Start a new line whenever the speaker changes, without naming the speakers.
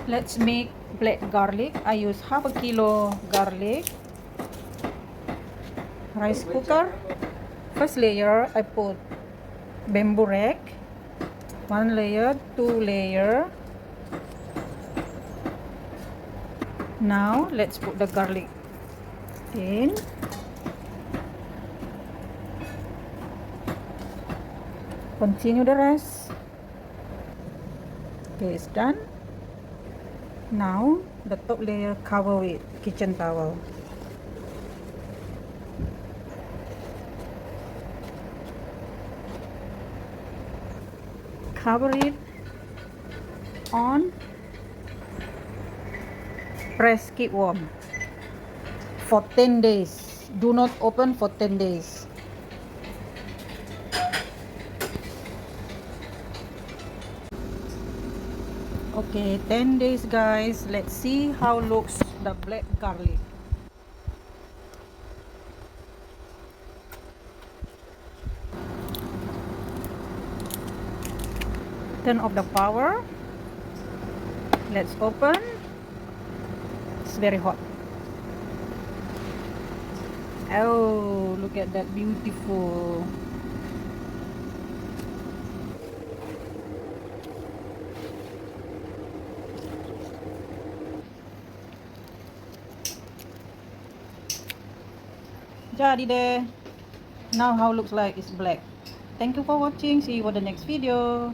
Let's make black garlic. I use half a kilo garlic. Rice cooker. First layer I put bamboo rack. 1 layer, 2 layer. Now let's put the garlic in. Continue the rest. Okay, it's done. Now the top layer cover with kitchen towel. Cover it on. Press, keep warm for 10 days. Do not open for 10 days. Okay, 10 days guys. Let's see how looks the black garlic. Turn off the power. Let's open. It's very hot. Oh, look at that, beautiful. Jadi deh. Now how looks like it's black. Thank you for watching. See you for the next video.